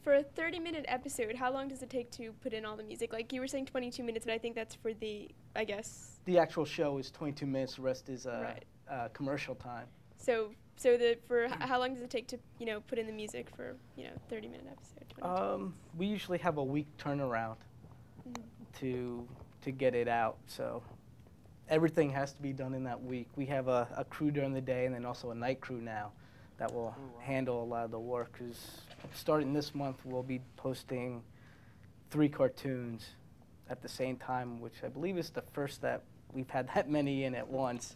for a 30-minute episode, how long does it take to put in all the music? Like you were saying 22 minutes, but I think that's for the, I guess. The actual show is 22 minutes. The rest is Right. Commercial time. So how long does it take to, put in the music for, 30-minute episode? 22? We usually have a week turnaround to get it out. So everything has to be done in that week. We have a crew during the day and then also a night crew now that will handle a lot of the work. Because starting this month, we'll be posting 3 cartoons at the same time, which I believe is the first that we've had that many in at once.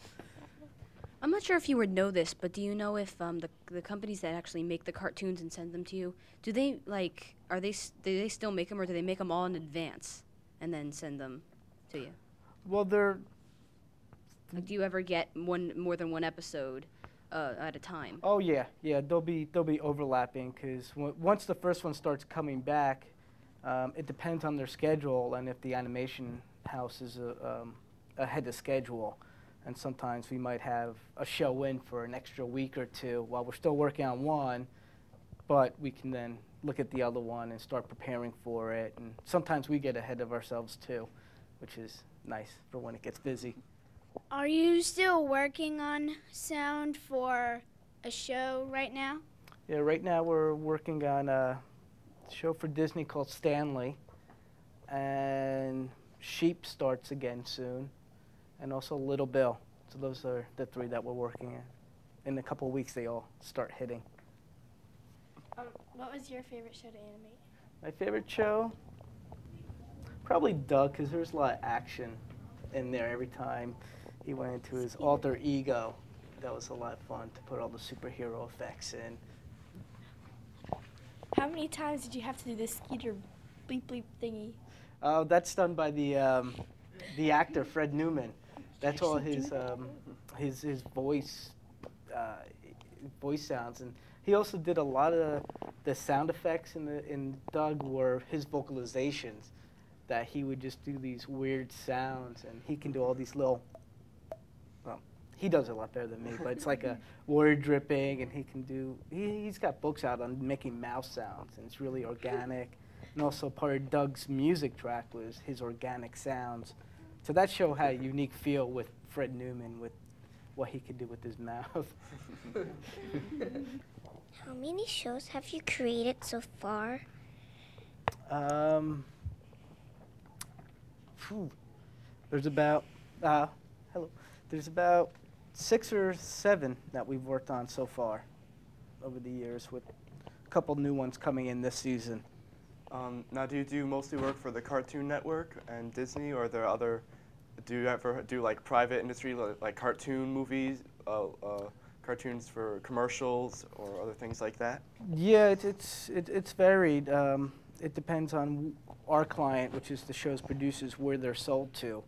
I'm not sure if you would know this, but do you know if the companies that actually make the cartoons and send them to you, do they do they still make them, or do they make them all in advance and then send them to you? Well, they're Like, do you ever get more than one episode at a time? Oh yeah, they'll be overlapping because once the first one starts coming back, it depends on their schedule and if the animation house is ahead of schedule. And sometimes we might have a show in for an extra week or 2 while we're still working on one, but we can then look at the other one and start preparing for it. And sometimes we get ahead of ourselves too, which is nice for when it gets busy. Are you still working on sound for a show right now? Yeah, right now we're working on a show for Disney called Stanley, and Sheep starts again soon, and also Little Bill. So those are the 3 that we're working on. In a couple of weeks, they all start hitting. What was your favorite show to animate? My favorite show? Probably Doug, because there's a lot of action in there every time he went into his alter ego. That was a lot of fun to put all the superhero effects in. How many times did you have to do this skeeter bleep bleep thingy? That's done by the actor Fred Newman. That's all his voice sounds, and he also did a lot of the sound effects in Doug were his vocalizations. That he would just do these weird sounds, and he can do all these little. Well, he does it a lot better than me, but it's like a word dripping, and he can do. He's got books out on making mouse sounds, and it's really organic. And also part of Doug's music track was his organic sounds. So that show had a unique feel with Fred Newman, with what he could do with his mouth. How many shows have you created so far? There's about There's about 6 or 7 that we've worked on so far over the years, with a couple new ones coming in this season. Now, do you do mostly work for the Cartoon Network and Disney, or are there other? Do you ever do like private industry, like cartoon movies, cartoons for commercials, or other things like that? Yeah, it's varied. It depends on our client, which is the show's producers, where they're sold to.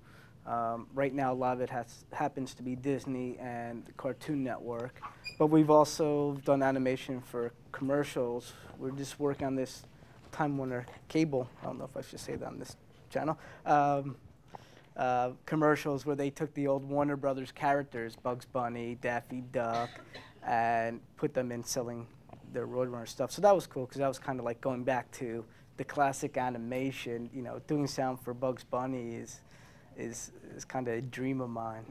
Right now, a lot of it happens to be Disney and the Cartoon Network, but we've also done animation for commercials. We're just working on this Time Warner Cable. I don't know if I should say that on this channel. Commercials where they took the old Warner Brothers characters, Bugs Bunny, Daffy Duck, and put them in selling their Roadrunner stuff. So that was cool because that was kind of like going back to the classic animation. You know, doing sound for Bugs Bunny is kind of a dream of mine.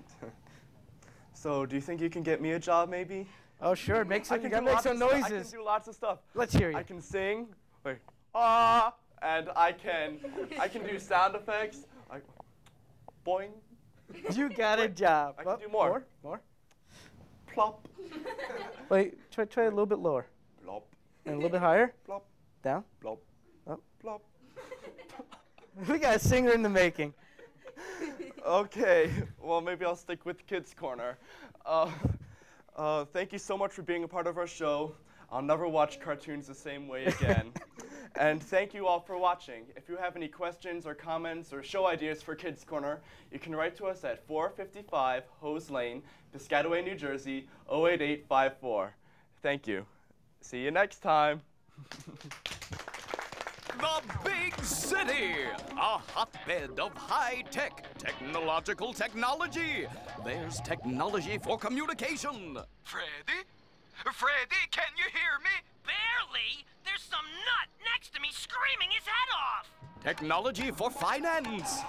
So do you think you can get me a job, maybe? Oh, sure. Make some, you gotta make some noises. I can do lots of stuff. Let's hear you. I can sing, and I can do sound effects. Boing. You got a job. I can do more. More. Plop. Wait, try a little bit lower. Plop. And a little bit higher. Plop. Down. Plop. Up. Plop. We got a singer in the making. Okay, well, maybe I'll stick with Kids Korner. Thank you so much for being a part of our show. I'll never watch cartoons the same way again. And thank you all for watching. If you have any questions or comments or show ideas for Kids Korner, you can write to us at 455 Hose Lane, Piscataway, New Jersey, 08854. Thank you. See you next time. The big city, a hotbed of high-tech, technological technology. There's technology for communication. Freddy? Freddy, can you hear me? Barely. There's some nut next technology for finance.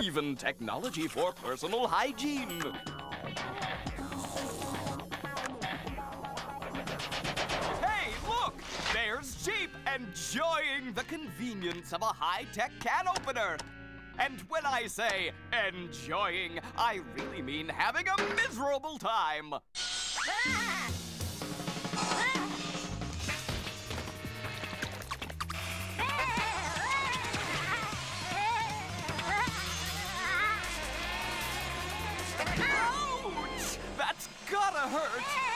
Even technology for personal hygiene. Hey, look! There's Jeep enjoying the convenience of a high-tech can opener. And when I say enjoying, I really mean having a miserable time. Ouch! That's gotta hurt!